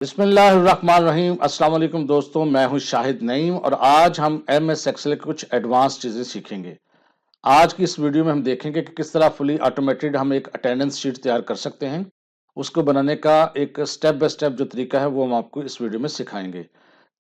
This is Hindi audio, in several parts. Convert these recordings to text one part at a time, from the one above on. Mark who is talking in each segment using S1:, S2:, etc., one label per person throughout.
S1: बिस्मिल्लाहिर्रहमानिर्रहीम। अस्सलाम वालेकुम दोस्तों, मैं हूं शाहिद नईम और आज हम MS एक्सेल की कुछ एडवांस चीज़ें सीखेंगे। आज की इस वीडियो में हम देखेंगे कि किस तरह फुली ऑटोमेटेड हम एक अटेंडेंस शीट तैयार कर सकते हैं। उसको बनाने का एक स्टेप बाय स्टेप जो तरीका है वो हम आपको इस वीडियो में सिखाएंगे।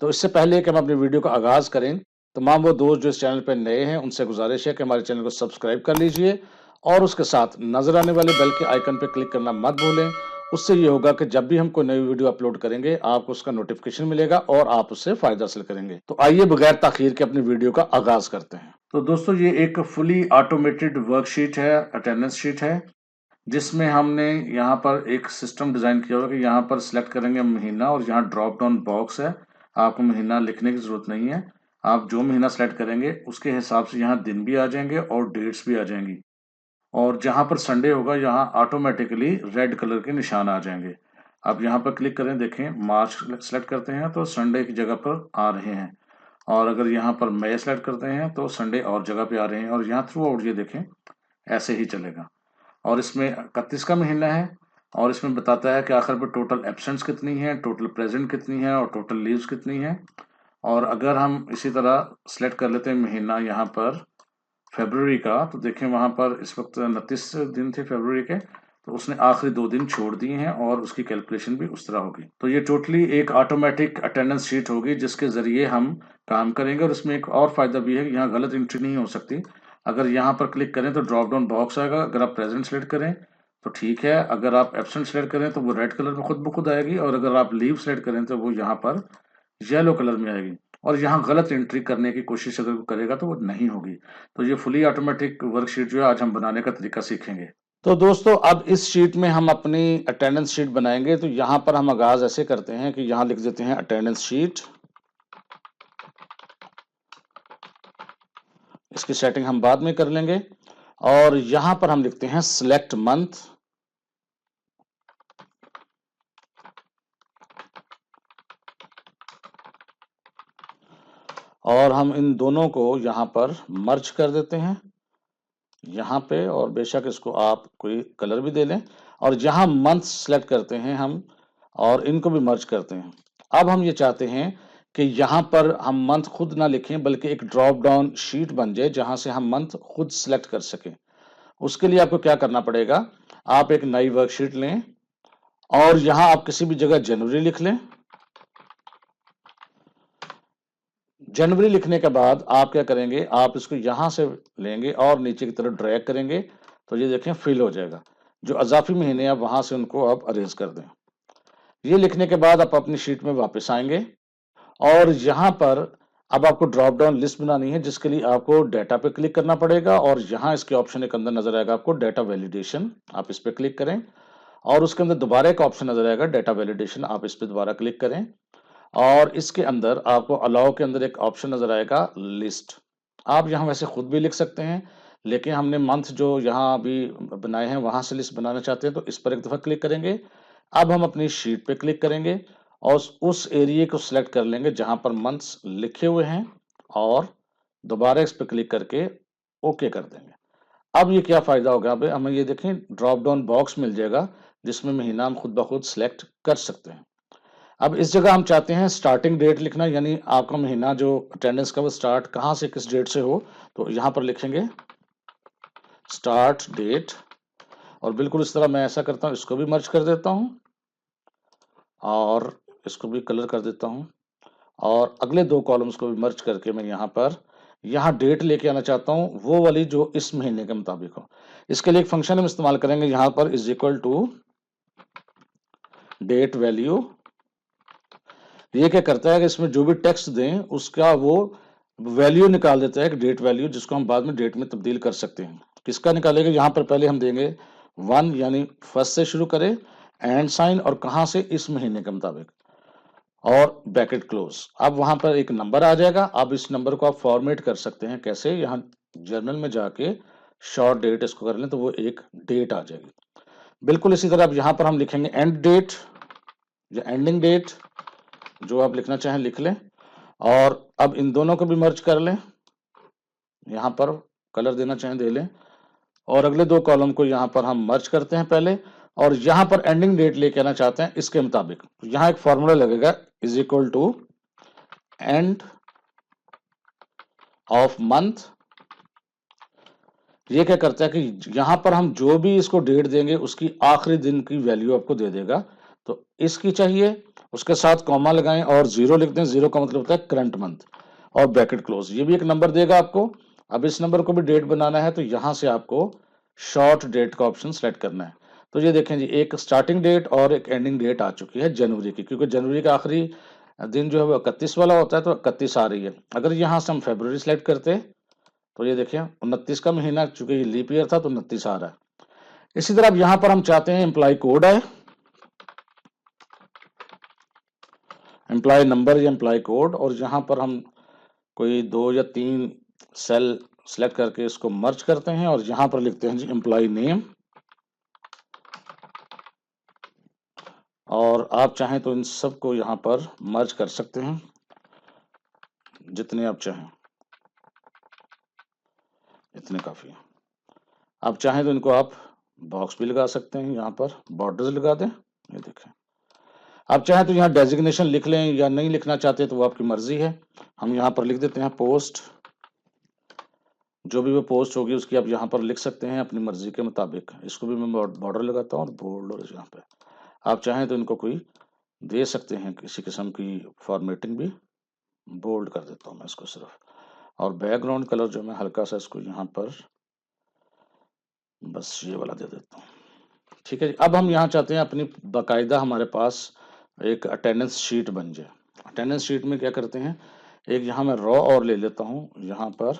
S1: तो इससे पहले कि हम अपनी वीडियो का आगाज़ करें, तमाम वो दोस्त जो इस चैनल पर नए हैं उनसे गुजारिश है कि हमारे चैनल को सब्सक्राइब कर लीजिए और उसके साथ नजर आने वाले बेल के आइकन पर क्लिक करना मत भूलें। उससे ये होगा कि जब भी हम कोई नई वीडियो अपलोड करेंगे आपको उसका नोटिफिकेशन मिलेगा और आप उससे फायदा हासिल करेंगे। तो आइए बगैर ताखीर के अपनी वीडियो का आगाज करते हैं। तो दोस्तों, ये एक फुली ऑटोमेटेड वर्कशीट है, अटेंडेंस शीट है, जिसमें हमने यहाँ पर एक सिस्टम डिजाइन किया हुआ कि यहाँ पर सिलेक्ट करेंगे महीना और यहाँ ड्रॉप डाउन बॉक्स है। आपको महीना लिखने की जरूरत नहीं है, आप जो महीना सेलेक्ट करेंगे उसके हिसाब से यहाँ दिन भी आ जाएंगे और डेट्स भी आ जाएंगी। और जहां पर संडे होगा यहाँ ऑटोमेटिकली रेड कलर के निशान आ जाएंगे। आप यहाँ पर क्लिक करें, देखें मार्च सेलेक्ट करते हैं तो संडे की जगह पर आ रहे हैं, और अगर यहाँ पर मई सेलेक्ट करते हैं तो संडे और जगह पे आ रहे हैं, और यहाँ थ्रू आउट ये देखें ऐसे ही चलेगा। और इसमें 31 का महीना है और इसमें बताता है कि आखिर पर टोटल एब्सेंट्स कितनी है, टोटल प्रेजेंट कितनी है और टोटल लीव्स कितनी है। और अगर हम इसी तरह सेलेक्ट कर लेते हैं महीना यहाँ पर फरवरी का, तो देखें वहां पर इस वक्त 29 दिन थे फरवरी के, तो उसने आखिरी 2 दिन छोड़ दिए हैं और उसकी कैलकुलेशन भी उस तरह होगी। तो ये टोटली एक ऑटोमेटिक अटेंडेंस शीट होगी जिसके जरिए हम काम करेंगे। और इसमें एक और फायदा भी है कि यहाँ गलत एंट्री नहीं हो सकती। अगर यहाँ पर क्लिक करें तो ड्रॉप डाउन बॉक्स आएगा, अगर आप प्रेजेंट सेलेक्ट करें तो ठीक है, अगर आप एब्सेंट सेलेक्ट करें तो वो रेड कलर में खुद ब खुद आएगी, और अगर आप लीव सेलेक्ट करें तो वो यहाँ पर येलो कलर में आएगी। और यहाँ गलत एंट्री करने की कोशिश अगर करेगा तो वो नहीं होगी। तो ये फुली ऑटोमेटिक वर्कशीट जो है आज हम बनाने का तरीका सीखेंगे। तो दोस्तों, अब इस शीट में हम अपनी अटेंडेंस शीट बनाएंगे। तो यहाँ पर हम आगाज ऐसे करते हैं कि यहाँ लिख देते हैं अटेंडेंस शीट। इसकी सेटिंग हम बाद में कर लेंगे। और यहाँ पर हम लिखते हैं सिलेक्ट मंथ, और हम इन दोनों को यहाँ पर मर्ज कर देते हैं यहाँ पे, और बेशक इसको आप कोई कलर भी दे लें। और यहाँ मंथ सेलेक्ट करते हैं हम और इनको भी मर्ज करते हैं। अब हम ये चाहते हैं कि यहाँ पर हम मंथ खुद ना लिखें बल्कि एक ड्रॉप डाउन शीट बन जाए जहां से हम मंथ खुद सेलेक्ट कर सकें। उसके लिए आपको क्या करना पड़ेगा, आप एक नई वर्कशीट लें और यहाँ आप किसी भी जगह जनवरी लिख लें। जनवरी लिखने के बाद आप क्या करेंगे, आप इसको यहां से लेंगे और नीचे की तरफ ड्रैग करेंगे तो ये देखें फिल हो जाएगा। जो अजाफी महीने हैं वहां से उनको आप अरेज कर दें। ये लिखने के बाद आप अपनी शीट में वापस आएंगे और यहाँ पर अब आपको ड्रॉप डाउन लिस्ट बनानी है, जिसके लिए आपको डाटा पे क्लिक करना पड़ेगा। और यहाँ इसके ऑप्शन एक अंदर नजर आएगा आपको डाटा वैलिडेशन, आप इस पर क्लिक करें। और उसके अंदर दोबारा एक ऑप्शन नजर आएगा डाटा वैलिडेशन, आप इस पर दोबारा क्लिक करें। और इसके अंदर आपको अलाउ के अंदर एक ऑप्शन नजर आएगा लिस्ट। आप यहाँ वैसे खुद भी लिख सकते हैं, लेकिन हमने मंथ जो यहाँ अभी बनाए हैं वहां से लिस्ट बनाना चाहते हैं, तो इस पर एक दफा क्लिक करेंगे। अब हम अपनी शीट पे क्लिक करेंगे और उस एरिया को सिलेक्ट कर लेंगे जहां पर मंथ्स लिखे हुए हैं और दोबारा इस पर क्लिक करके ओके कर देंगे। अब ये क्या फायदा होगा, अब हमें ये देखें ड्रॉप डाउन बॉक्स मिल जाएगा जिसमें महीना हम खुद ब खुद सिलेक्ट कर सकते हैं। अब इस जगह हम चाहते हैं स्टार्टिंग डेट लिखना, यानी आपका महीना जो अटेंडेंस का वो स्टार्ट कहाँ से किस डेट से हो। तो यहाँ पर लिखेंगे स्टार्ट डेट, और बिल्कुल इस तरह मैं ऐसा करता हूँ, इसको भी मर्ज कर देता हूँ और इसको भी कलर कर देता हूँ, और अगले 2 कॉलम्स को भी मर्ज करके मैं यहाँ डेट लेके आना चाहता हूँ वो वाली जो इस महीने के मुताबिक हो। इसके लिए एक फंक्शन हम इस्तेमाल करेंगे, यहाँ पर is equal to date value. ये क्या करता है कि इसमें जो भी टेक्स्ट दें उसका वो वैल्यू निकाल देता है, कि डेट वैल्यू, जिसको हम बाद में डेट में तब्दील कर सकते हैं। किसका निकालेगा, यहाँ पर पहले हम देंगे 1, यानी फर्स्ट से शुरू करें, एंड साइन, और कहाँ से, इस महीने के मुताबिक, और ब्रैकेट क्लोज। अब वहां पर एक नंबर आ जाएगा। अब इस नंबर को आप फॉर्मेट कर सकते हैं कैसे, यहाँ जर्नल में जाके शॉर्ट डेट इसको कर लें तो वो एक डेट आ जाएगी। बिल्कुल इसी तरह अब यहाँ पर हम लिखेंगे एंड डेट या एंडिंग डेट, जो आप लिखना चाहें लिख लें। और अब इन दोनों को भी मर्ज कर लें, यहाँ पर कलर देना चाहें दे लें, और अगले 2 कॉलम को यहाँ पर हम मर्ज करते हैं पहले, और यहां पर एंडिंग डेट लेके आना चाहते हैं इसके मुताबिक, यहां एक फॉर्मूला लगेगा is equal to end of month. ये क्या करता है कि यहां पर हम जो भी इसको डेट देंगे उसकी आखिरी दिन की वैल्यू आपको दे देगा। तो इसकी चाहिए, उसके साथ कॉमा लगाएं और जीरो लिख दें। जीरो का मतलब होता है करंट मंथ और ब्रैकेट क्लोज। ये भी एक नंबर देगा आपको। अब इस नंबर को भी डेट बनाना है तो यहां से आपको शॉर्ट डेट का ऑप्शन सेलेक्ट करना है। तो ये देखें जी, एक स्टार्टिंग डेट और एक एंडिंग डेट आ चुकी है जनवरी की, क्योंकि जनवरी का आखिरी दिन जो है वो 31 वाला होता है, तो 31 आ रही है। अगर यहां से हम फरवरी सेलेक्ट करते तो ये देखिए 29 का महीना, चूंकि ये लीप ईयर था तो 29 आ रहा है। इसी तरह अब यहां पर हम चाहते हैं एम्प्लॉय कोड है, एम्प्लॉय नंबर या एम्प्लॉय कोड, और यहां पर हम कोई 2 या 3 सेल सेलेक्ट करके इसको मर्ज करते हैं और यहां पर लिखते हैं जी एम्प्लॉय नेम। और आप चाहें तो इन सबको यहां पर मर्ज कर सकते हैं जितने आप चाहें, इतने काफी है। आप चाहें तो इनको आप बॉक्स भी लगा सकते हैं, यहाँ पर बॉर्डर्स लगा दें। ये देखें, आप चाहें तो यहाँ डेजिग्नेशन लिख लें या नहीं लिखना चाहते तो वो आपकी मर्जी है। हम यहाँ पर लिख देते हैं पोस्ट। जो भी वो पोस्ट होगी उसकी आप यहाँ पर लिख सकते हैं अपनी मर्जी के मुताबिक। इसको भी मैं बॉर्डर लगाता हूँ और बोल्ड, और यहाँ पे आप चाहें तो इनको कोई दे सकते हैं किसी किस्म की फॉर्मेटिंग भी। बोल्ड कर देता हूँ मैं इसको सिर्फ, और बैकग्राउंड कलर जो मैं हल्का सा इसको यहाँ पर बस ये वाला दे देता हूँ। ठीक है जी। अब हम यहाँ चाहते हैं अपनी बाकायदा हमारे पास एक अटेंडेंस शीट बन जाए। अटेंडेंस शीट में क्या करते हैं, एक यहाँ मैं रॉ और ले लेता हूँ, यहाँ पर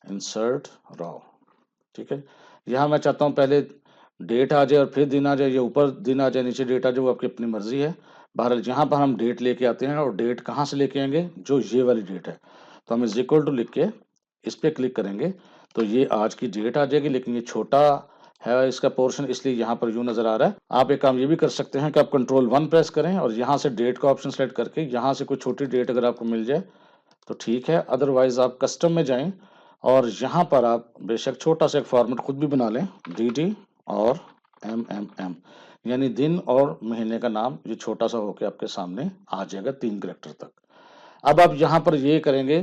S1: इंसर्ट रॉ। ठीक है, यहाँ मैं चाहता हूँ पहले डेट आ जाए और फिर दिन आ जाए, या ऊपर दिन आ जाए नीचे डेट आ जाए, वो आपकी अपनी मर्जी है। बहरहाल यहाँ पर हम डेट लेके आते हैं, और डेट कहाँ से लेके आएंगे, जो ये वाली डेट है। तो हम इज इक्वल टू लिख के इस पर क्लिक करेंगे तो ये आज की डेट आ जाएगी, लेकिन ये छोटा है इसका पोर्शन, इसलिए यहाँ पर यूं नजर आ रहा है। आप एक काम ये भी कर सकते हैं कि आप कंट्रोल 1 प्रेस करें और यहाँ से डेट का ऑप्शन सेलेक्ट करके यहाँ से कोई छोटी डेट अगर आपको मिल जाए तो ठीक है, अदरवाइज आप कस्टम में जाएं और यहाँ पर आप बेशक छोटा सा एक फॉर्मेट खुद भी बना लें, डी और एम, यानी दिन और महीने का नाम ये छोटा सा होके आपके सामने आ जाएगा 3 कैरेक्टर तक। अब आप यहाँ पर ये करेंगे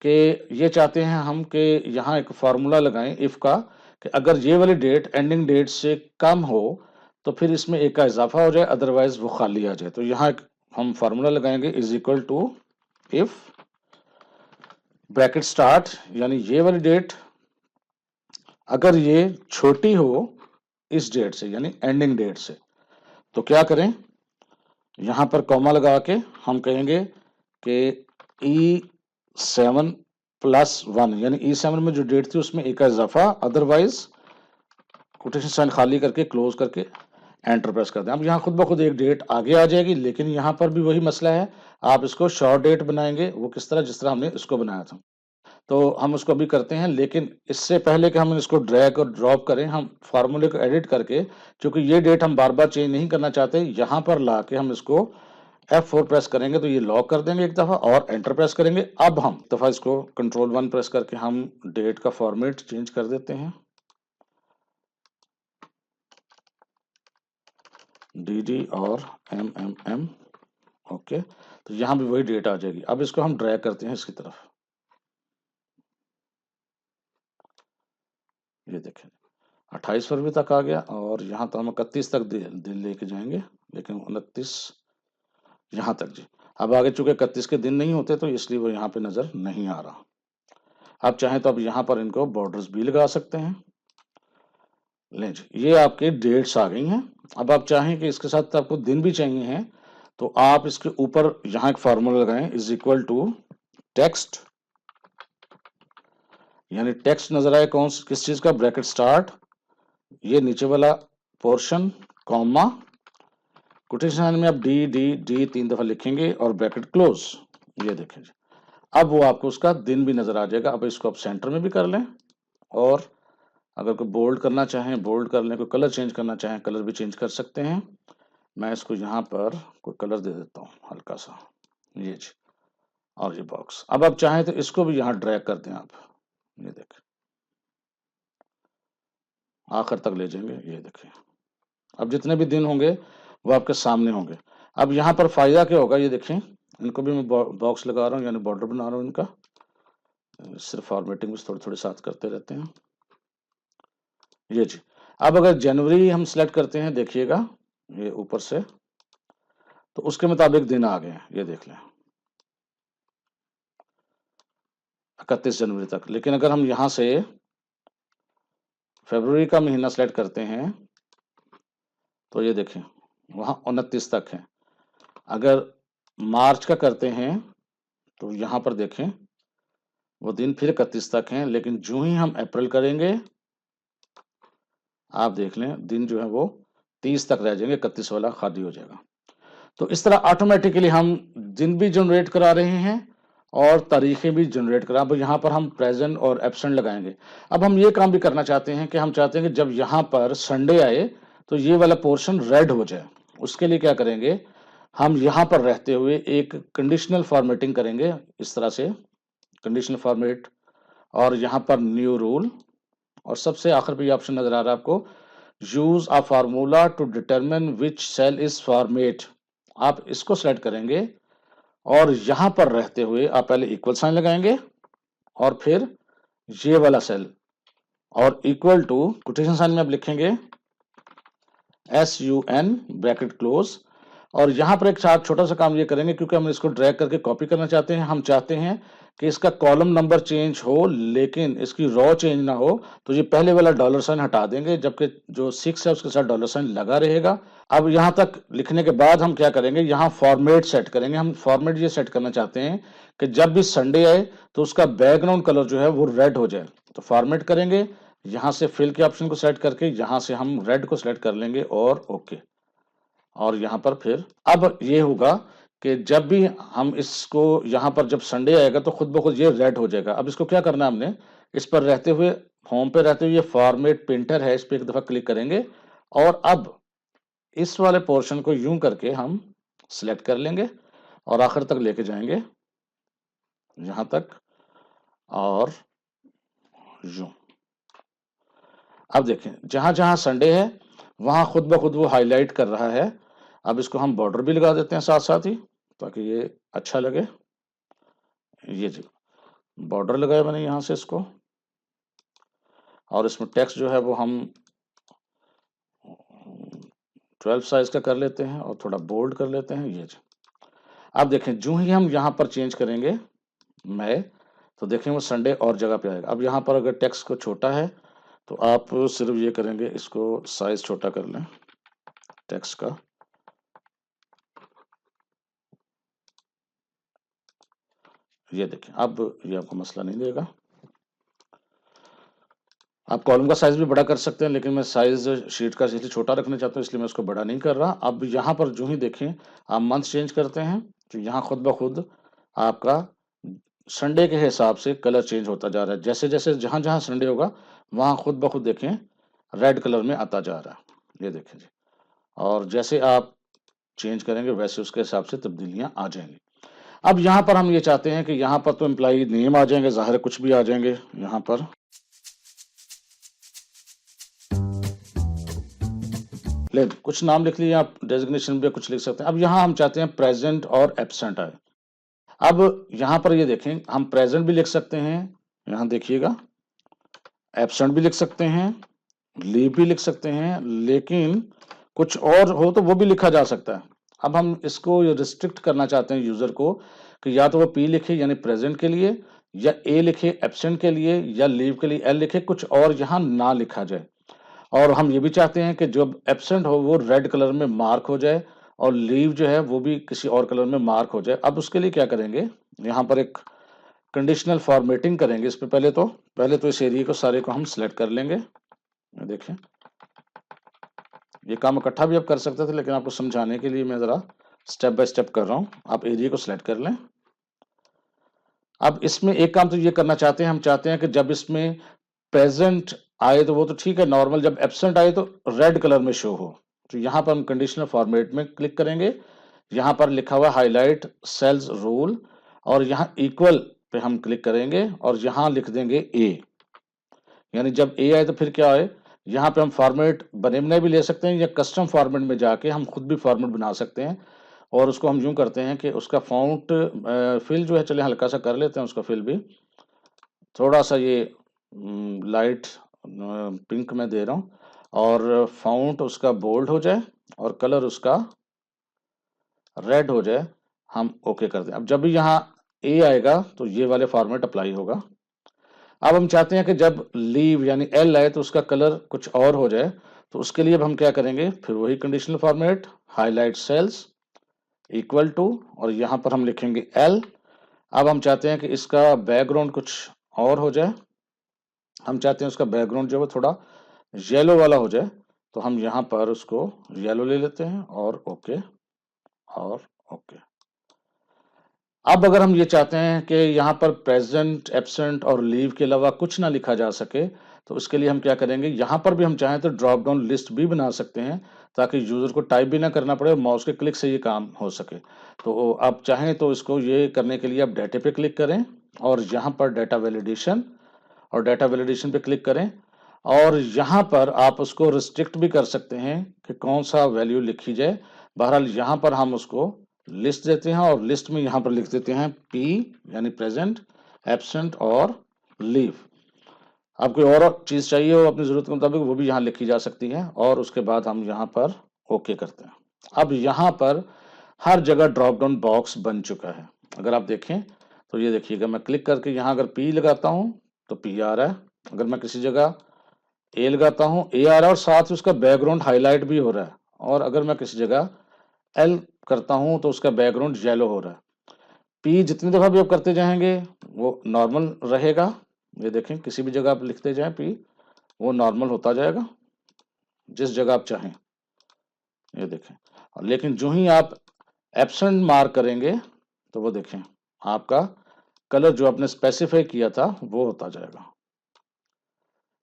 S1: कि ये चाहते हैं हम कि यहाँ एक फार्मूला लगाएं इफ का, कि अगर ये वाली डेट एंडिंग डेट से कम हो तो फिर इसमें एक का इजाफा हो जाए, अदरवाइज वो खाली आ जाए। तो यहाँ एक हम फार्मूला लगाएंगे is equal to if bracket start, यानी ये वाली डेट अगर ये छोटी हो इस डेट से यानी एंडिंग डेट से, तो क्या करें, यहां पर कॉमा लगा के हम कहेंगे कि E7 + 1, यानी E7 में जो डेट थी उसमें एक का इजाफा, अदरवाइज कोटेशन साइन खाली करके क्लोज करके एंटर प्रेस कर दें। अब यहाँ खुद ब खुद एक डेट आगे आ जाएगी, लेकिन यहाँ पर भी वही मसला है, आप इसको शॉर्ट डेट बनाएंगे वो किस तरह, जिस तरह हमने इसको बनाया था। तो हम उसको अभी करते हैं, लेकिन इससे पहले कि हम इसको ड्रैग और ड्रॉप करें, हम फार्मूले को एडिट करके, क्योंकि ये डेट हम बार बार चेंज नहीं करना चाहते, यहाँ पर ला के हम इसको F4 प्रेस करेंगे तो ये लॉक कर देंगे एक दफ़ा और एंटर प्रेस करेंगे। अब हम दफ़ा इसको कंट्रोल 1 प्रेस करके हम डेट का फॉर्मेट चेंज कर देते हैं, डी और एम। ओके, तो यहाँ भी वही डेट आ जाएगी। अब इसको हम ड्रैग करते हैं इसकी तरफ, ये देखें 28 फरवरी तक आ गया, और यहाँ तो हम 31 तक दिन लेके जाएंगे, लेकिन 29 यहाँ तक जी। अब आगे चूंकि 31 के दिन नहीं होते तो इसलिए वो यहाँ पे नजर नहीं आ रहा। आप चाहें तो अब यहाँ पर इनको बॉर्डर्स भी लगा सकते हैं। लें जी, ये आपके डेट्स आ गई हैं। अब आप चाहें कि इसके साथ आपको दिन भी चाहिए हैं तो आप इसके ऊपर यहाँ एक फार्मूला लगाएं इज इक्वल टू टेक्स्ट, यानी टेक्स्ट नजर आए कौन किस चीज का, ब्रैकेट स्टार्ट, ये नीचे वाला पोर्शन, कॉमा, कोटेशन में आप डी 3 दफा लिखेंगे और ब्रैकेट क्लोज। ये देखें, अब वो आपको उसका दिन भी नजर आ जाएगा। अब इसको आप सेंटर में भी कर लें, और अगर कोई बोल्ड करना चाहें बोल्ड कर लें, कोई कलर चेंज करना चाहें कलर भी चेंज कर सकते हैं। मैं इसको यहाँ पर कोई कलर दे देता हूँ हल्का सा, ये जी, और ये बॉक्स। अब आप चाहें तो इसको भी यहाँ ड्रैग कर दें आप, ये देखें आखिर तक ले जाएंगे, ये देखें अब जितने भी दिन होंगे वो आपके सामने होंगे। अब यहाँ पर फायदा क्या होगा, ये देखें, इनको भी मैं बॉक्स लगा रहा हूँ यानी बॉर्डर बना रहा हूँ इनका, सिर्फ फॉर्मेटिंग में थोड़े थोड़े साथ करते रहते हैं। ये जी, अब अगर जनवरी हम सिलेक्ट करते हैं, देखिएगा ये ऊपर से, तो उसके मुताबिक दिन आ गए हैं, ये देख लें 31 जनवरी तक। लेकिन अगर हम यहाँ से फरवरी का महीना सेलेक्ट करते हैं तो ये देखें वहाँ 29 तक है। अगर मार्च का करते हैं तो यहाँ पर देखें वो दिन फिर 31 तक हैं, लेकिन जो ही हम अप्रैल करेंगे आप देख लें दिन जो है वो 30 तक रह जाएंगे, 31 वाला खाली हो जाएगा। तो इस तरह ऑटोमेटिकली हम दिन भी जनरेट करा रहे हैं और तारीखें भी जनरेट करा। अब यहाँ पर हम प्रेजेंट और एब्सेंट लगाएंगे। अब हम ये काम भी करना चाहते हैं कि हम चाहते हैं कि जब यहाँ पर संडे आए तो ये वाला पोर्शन रेड हो जाए। उसके लिए क्या करेंगे, हम यहाँ पर रहते हुए एक कंडीशनल फॉर्मेटिंग करेंगे, इस तरह से कंडीशनल फॉर्मेट, और यहाँ पर न्यू रूल, और सबसे आखिर पे ऑप्शन नजर आ रहा है आपको, use a formula to determine which cell is format. आप इसको सेलेक्ट करेंगे और यहां पर रहते हुए आप पहले इक्वल साइन लगाएंगे और फिर ये वाला सेल और इक्वल टू कोटेशन साइन में आप लिखेंगे SUN ब्रैकेट क्लोज। और यहां पर एक छोटा सा काम ये करेंगे, क्योंकि हम इसको ड्रैग करके कॉपी करना चाहते हैं। हम चाहते हैं कि इसका कॉलम नंबर चेंज हो लेकिन इसकी रॉ चेंज ना हो, तो ये पहले वाला डॉलर साइन हटा देंगे, जबकि जो 6 है उसके साथ डॉलर साइन लगा रहेगा। अब यहां तक लिखने के बाद हम क्या करेंगे, यहाँ फॉर्मेट सेट करेंगे। हम फॉर्मेट ये सेट करना चाहते हैं कि जब भी संडे आए तो उसका बैकग्राउंड कलर जो है वो रेड हो जाए। तो फॉर्मेट करेंगे, यहां से फिल के ऑप्शन को सेलेक्ट करके यहां से हम रेड को सिलेक्ट कर लेंगे और ओके। और यहाँ पर फिर अब ये होगा कि जब भी हम इसको यहाँ पर जब संडे आएगा तो खुद ब खुद ये रेड हो जाएगा। अब इसको क्या करना है, हमने इस पर रहते हुए, होम पे रहते हुए ये फॉर्मेट प्रिंटर है, इस पर एक दफा क्लिक करेंगे और अब इस वाले पोर्शन को यूं करके हम सिलेक्ट कर लेंगे और आखिर तक लेके जाएंगे यहां तक और यूं। अब देखें जहां जहां संडे है वहां खुद ब खुद वो हाईलाइट कर रहा है। अब इसको हम बॉर्डर भी लगा देते हैं साथ साथ ही, ताकि ये अच्छा लगे। ये जी बॉर्डर लगाया मैंने यहां से इसको, और इसमें टेक्स्ट जो है वो हम 12 साइज का कर लेते हैं और थोड़ा बोल्ड कर लेते हैं। ये जी अब देखें जो ही हम यहाँ पर चेंज करेंगे मैं, तो देखें वो संडे और जगह पे आएगा। अब यहाँ पर अगर टेक्स्ट को छोटा है तो आप सिर्फ ये करेंगे, इसको साइज छोटा कर लें टेक्स्ट का। ये देखें अब ये आपको मसला नहीं देगा। आप कॉलम का साइज भी बड़ा कर सकते हैं, लेकिन मैं साइज शीट का इसलिए छोटा रखना चाहता हूँ, इसलिए मैं उसको बड़ा नहीं कर रहा। अब यहाँ पर जो ही देखें आप मंथ चेंज करते हैं तो यहाँ खुद ब खुद आपका संडे के हिसाब से कलर चेंज होता जा रहा है। जैसे जैसे जहां जहां संडे होगा वहां खुद ब खुद देखें रेड कलर में आता जा रहा है। ये देखें जी, और जैसे आप चेंज करेंगे वैसे उसके हिसाब से तब्दीलियां आ जाएंगी। अब यहाँ पर हम ये चाहते हैं कि यहाँ पर तो एम्प्लॉई नेम आ जाएंगे, जाहिर है कुछ भी आ जाएंगे। यहाँ पर ले कुछ नाम लिख लिए, आप डेजिग्नेशन भी कुछ लिख सकते हैं। अब यहाँ हम चाहते हैं प्रेजेंट और एब्सेंट आए। अब यहाँ पर ये देखें हम प्रेजेंट भी लिख सकते हैं, यहाँ देखिएगा एब्सेंट भी लिख सकते हैं, लीव भी लिख सकते हैं, लेकिन कुछ और हो तो वो भी लिखा जा सकता है। अब हम इसको रिस्ट्रिक्ट करना चाहते हैं यूजर को कि या तो वो पी लिखे यानी प्रेजेंट के लिए, या ए लिखे एब्सेंट के लिए, या लीव के लिए एल लिखे, कुछ और यहाँ ना लिखा जाए। और हम ये भी चाहते हैं कि जो एब्सेंट हो वो रेड कलर में मार्क हो जाए और लीव जो है वो भी किसी और कलर में मार्क हो जाए। अब उसके लिए क्या करेंगे, यहाँ पर एक कंडीशनल फॉर्मेटिंग करेंगे। इस पे पहले तो इस एरिया को सारे को हम सिलेक्ट कर लेंगे। देखें ये काम इकट्ठा भी आप कर सकते थे, लेकिन आपको समझाने के लिए मैं जरा स्टेप बाय स्टेप कर रहा हूं। आप एरिया को सिलेक्ट कर लें। अब इसमें एक काम तो ये करना चाहते हैं, हम चाहते हैं कि जब इसमें प्रेजेंट आए तो वो तो ठीक है नॉर्मल, जब एब्सेंट आए तो रेड कलर में शो हो। तो यहाँ पर हम कंडीशनल फॉर्मेट में क्लिक करेंगे, यहाँ पर लिखा हुआ हाईलाइट सेल्स रूल, और यहाँ इक्वल पे हम क्लिक करेंगे और यहाँ लिख देंगे ए। यानी जब ए आए तो फिर क्या आए, यहाँ पे हम फॉर्मेट बने बनाए भी ले सकते हैं या कस्टम फॉर्मेट में जाके हम खुद भी फॉर्मेट बना सकते हैं। और उसको हम यूँ करते हैं कि उसका फ़ॉन्ट फिल जो है, चलिए हल्का सा कर लेते हैं उसका फिल भी। थोड़ा सा ये लाइट पिंक में दे रहा हूँ और फ़ॉन्ट उसका बोल्ड हो जाए और कलर उसका रेड हो जाए, हम ओके कर दें। अब जब भी यहाँ ए आएगा तो ये वाले फॉर्मेट अप्लाई होगा। अब हम चाहते हैं कि जब लीव यानी एल आए तो उसका कलर कुछ और हो जाए, तो उसके लिए अब हम क्या करेंगे, फिर वही conditional format, highlight cells equal to, और यहाँ पर हम लिखेंगे एल। अब हम चाहते हैं कि इसका बैकग्राउंड कुछ और हो जाए, हम चाहते हैं उसका बैकग्राउंड जो है थोड़ा येलो वाला हो जाए, तो हम यहाँ पर उसको येलो ले लेते हैं और ओके और ओके। अब अगर हम ये चाहते हैं कि यहाँ पर प्रेजेंट, एब्सेंट और लीव के अलावा कुछ ना लिखा जा सके, तो उसके लिए हम क्या करेंगे, यहाँ पर भी हम चाहें तो ड्रॉप डाउन लिस्ट भी बना सकते हैं ताकि यूजर को टाइप भी ना करना पड़े और माउस के क्लिक से ये काम हो सके। तो आप चाहें तो इसको ये करने के लिए आप डेटा पे क्लिक करें और यहाँ पर डेटा वैलिडेशन, और डेटा वैलिडेशन पे क्लिक करें और यहाँ पर आप उसको रिस्ट्रिक्ट भी कर सकते हैं कि कौन सा वैल्यू लिखी जाए। बहरहाल यहाँ पर हम उसको लिस्ट देते हैं और लिस्ट में यहाँ पर लिख देते हैं पी यानी प्रेजेंट, एब्सेंट और लीव। आप कोई और चीज़ चाहिए हो अपनी ज़रूरत के मुताबिक वो भी यहाँ लिखी जा सकती है और उसके बाद हम यहाँ पर ओके करते हैं। अब यहाँ पर हर जगह ड्रॉप डाउन बॉक्स बन चुका है। अगर आप देखें तो ये देखिएगा, मैं क्लिक करके यहाँ अगर पी लगाता हूँ तो पी आ रहा है, अगर मैं किसी जगह ए लगाता हूँ ए आ रहा है और साथ ही उसका बैकग्राउंड हाईलाइट भी हो रहा है, और अगर मैं किसी जगह एल करता हूँ तो उसका बैकग्राउंड येलो हो रहा है। पी जितनी दफ़ा भी आप करते जाएंगे वो नॉर्मल रहेगा। ये देखें, किसी भी जगह आप लिखते जाएं पी, वो नॉर्मल होता जाएगा जिस जगह आप चाहें। ये देखें, लेकिन जो ही आप एब्सेंट मार्क करेंगे तो वो देखें आपका कलर जो आपने स्पेसिफाई किया था वो होता जाएगा।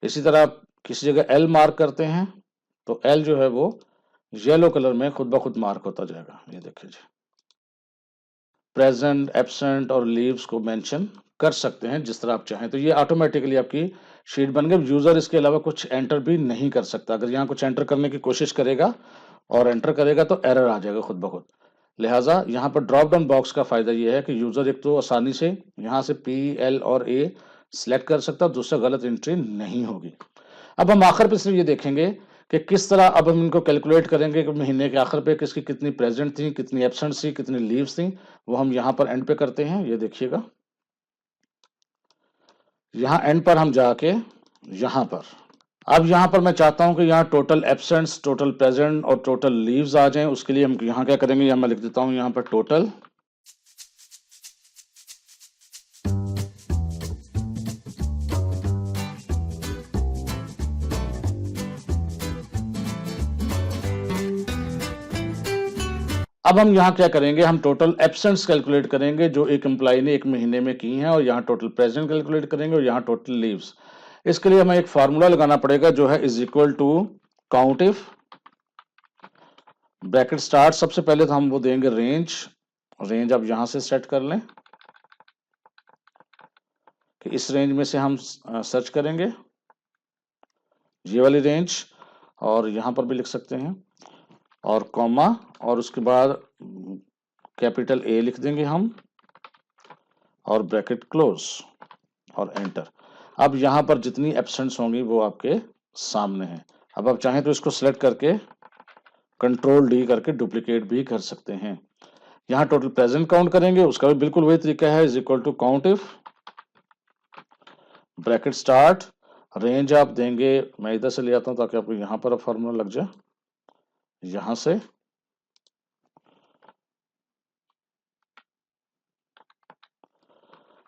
S1: इसी तरह आप किसी जगह एल मार्क करते हैं तो एल जो है वो येलो कलर में खुद ब खुद मार्क होता जाएगा। ये देखिए जी, प्रेजेंट, एब्सेंट और लीव्स को मेंशन कर सकते हैं जिस तरह आप चाहें। तो ये ऑटोमेटिकली आपकी शीट बन गई। यूजर इसके अलावा कुछ एंटर भी नहीं कर सकता। अगर यहाँ कुछ एंटर करने की कोशिश करेगा और एंटर करेगा तो एरर आ जाएगा खुद ब खुद। लिहाजा यहाँ पर ड्रॉप डाउन बॉक्स का फायदा ये है कि यूजर एक तो आसानी से यहाँ से पी, एल और ए सिलेक्ट कर सकता है, दूसरा गलत एंट्री नहीं होगी। अब हम आखिर पे सिर्फ ये देखेंगे कि किस तरह अब हम इनको कैलकुलेट करेंगे कि महीने के आखिर पे किसकी कितनी प्रेजेंट थी, कितनी एब्सेंट थी, कितनी लीव्स थी, वो हम यहाँ पर एंड पे करते हैं। ये देखिएगा, यहाँ एंड पर हम जाके यहाँ पर, अब यहाँ पर मैं चाहता हूँ कि यहाँ टोटल एब्सेंट्स, टोटल प्रेजेंट और टोटल लीव्स आ जाएं। उसके लिए हम यहाँ क्या करेंगे, यहाँ मैं लिख देता हूँ यहाँ पर टोटल। अब हम यहाँ क्या करेंगे, हम टोटल एब्सेंट्स कैलकुलेट करेंगे जो एक एम्प्लॉय ने एक महीने में की हैं, और यहाँ टोटल प्रेजेंट कैलकुलेट करेंगे और यहाँ टोटल लीव्स। इसके लिए हमें एक फार्मूला लगाना पड़ेगा जो है is equal to count if, bracket start, सबसे पहले तो हम वो देंगे रेंज। रेंज आप यहां से सेट कर लें कि इस रेंज में से हम सर्च करेंगे, ये वाली रेंज, और यहां पर भी लिख सकते हैं, और कॉमा, और उसके बाद कैपिटल ए लिख देंगे हम और ब्रैकेट क्लोज और एंटर। अब यहां पर जितनी एब्सेंट्स होंगी वो आपके सामने है। अब आप चाहें तो इसको सिलेक्ट करके कंट्रोल डी करके डुप्लीकेट भी कर सकते हैं। यहाँ टोटल प्रेजेंट काउंट करेंगे, उसका भी बिल्कुल वही तरीका है, is equal to count if, bracket start, range आप देंगे, मैं इधर से ले आता हूं ताकि आपको यहाँ पर फॉर्मूला लग जाए, यहां से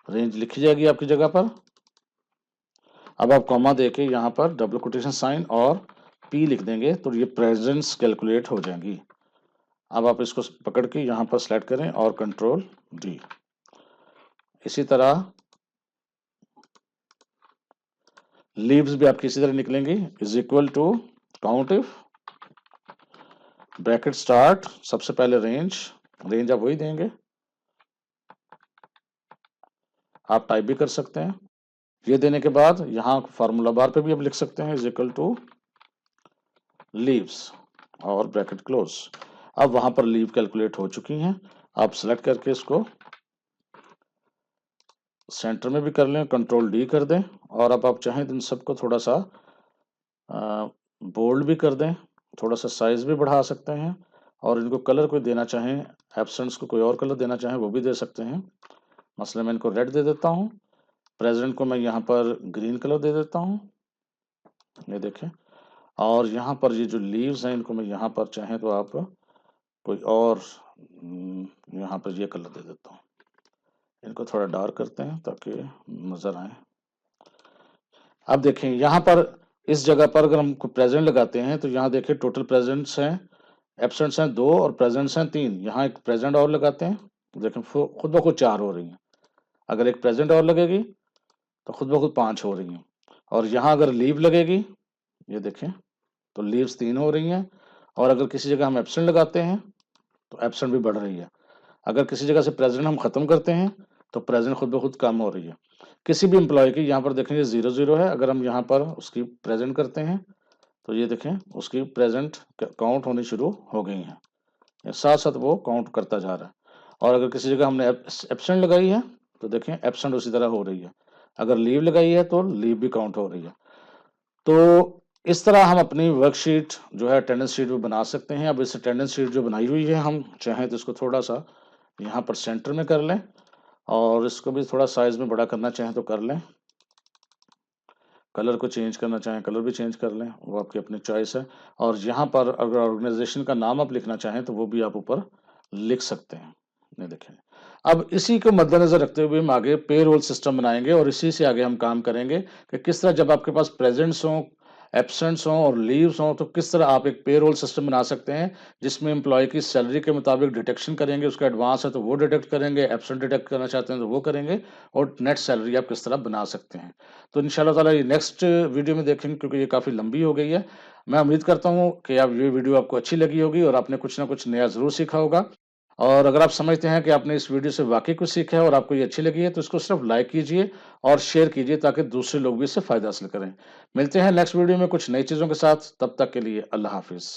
S1: रेंज लिखी जाएगी आपकी जगह पर। अब आप कॉमा देके यहाँ पर डबल कोटेशन साइन और पी लिख देंगे तो ये प्रेजेंट्स कैलकुलेट हो जाएंगी। अब आप इसको पकड़ के यहाँ पर सेलेक्ट करें और कंट्रोल डी। इसी तरह लीव्स भी आपकी इसी तरह निकलेंगी, is equal to count if, bracket start, सबसे पहले रेंज, रेंज आप वही देंगे, आप टाइप भी कर सकते हैं। ये देने के बाद यहाँ फार्मूला बार पे भी आप लिख सकते हैं इज इक्वल टू लीव्स और ब्रैकेट क्लोज। अब वहां पर लीव कैलकुलेट हो चुकी हैं। आप सेलेक्ट करके इसको सेंटर में भी कर लें, कंट्रोल डी कर दें, और अब आप चाहें तो इन सबको थोड़ा सा बोल्ड भी कर दें, थोड़ा सा साइज भी बढ़ा सकते हैं, और इनको कलर कोई देना चाहें, एब्सेंट्स को कोई और कलर देना चाहें वो भी दे सकते हैं। मसलन मैं इनको रेड दे देता हूँ, प्रेजेंट को मैं यहाँ पर ग्रीन कलर दे देता हूँ, ये देखें। और यहाँ पर ये जो लीव्स हैं इनको मैं यहाँ पर चाहें तो आप कोई और यहाँ पर ये कलर दे देता हूँ। इनको थोड़ा डार्क करते हैं ताकि नजर आए। अब देखें यहाँ पर इस जगह पर अगर हम प्रेजेंट लगाते हैं तो यहाँ देखिए टोटल प्रेजेंट्स हैं, एब्सेंट्स हैं 2 और प्रेजेंट्स हैं 3। यहाँ एक प्रेजेंट और लगाते हैं तो देखें खुद ब खुद 4 हो रही हैं। अगर एक प्रेजेंट और लगेगी तो खुद ब खुद 5 हो रही हैं। और यहाँ अगर लीव लगेगी, ये देखें, तो लीव्स 3 हो रही हैं। और अगर किसी जगह हम एब्सेंट लगाते हैं तो एब्सेंट भी बढ़ रही है। अगर किसी जगह से प्रेजेंट हम खत्म करते हैं तो प्रेजेंट खुद ब खुद कम हो रही है। किसी भी एम्प्लॉय की यहाँ पर देखेंगे 0 है, अगर हम यहाँ पर उसकी प्रेजेंट करते हैं तो ये देखें उसकी प्रेजेंट काउंट होनी शुरू हो गई है, साथ साथ वो काउंट करता जा रहा है। और अगर किसी जगह हमने एब्सेंट लगाई है तो देखें एब्सेंट उसी तरह हो रही है। अगर लीव लगाई है तो लीव भी काउंट हो रही है। तो इस तरह हम अपनी वर्कशीट जो है अटेंडेंस शीट भी बना सकते हैं। अब इस अटेंडेंस शीट जो बनाई हुई है हम चाहें तो इसको थोड़ा सा यहाँ पर सेंटर में कर लें, और इसको भी थोड़ा साइज में बड़ा करना चाहें तो कर लें। कलर को चेंज करना चाहें कलर भी चेंज कर लें, वो आपकी अपनी चॉइस है। और यहाँ पर अगर ऑर्गेनाइजेशन का नाम आप लिखना चाहें तो वो भी आप ऊपर लिख सकते हैं। ये देखें, अब इसी को मद्देनजर रखते हुए हम आगे पे रोल सिस्टम बनाएंगे और इसी से आगे हम काम करेंगे कि किस तरह जब आपके पास प्रेजेंट्स हों, एब्सेंट्स हों और लीव्स हों तो किस तरह आप एक पे रोल सिस्टम बना सकते हैं जिसमें एम्प्लॉय की सैलरी के मुताबिक डिटेक्शन करेंगे, उसका एडवांस है तो वो डिटेक्ट करेंगे, एब्सेंट डिटेक्ट करना चाहते हैं तो वो करेंगे, और नेट सैलरी आप किस तरह बना सकते हैं। तो इंशाल्लाह ताला ये नेक्स्ट वीडियो में देखेंगे क्योंकि ये काफ़ी लंबी हो गई है। मैं उम्मीद करता हूँ कि आप ये वीडियो आपको अच्छी लगी होगी और आपने कुछ ना कुछ नया ज़रूर सीखा होगा। और अगर आप समझते हैं कि आपने इस वीडियो से वाक़ई कुछ सीखा है और आपको ये अच्छी लगी है तो इसको सिर्फ लाइक कीजिए और शेयर कीजिए ताकि दूसरे लोग भी इससे फ़ायदा हासिल करें। मिलते हैं नेक्स्ट वीडियो में कुछ नई चीज़ों के साथ, तब तक के लिए अल्लाह हाफ़िज़।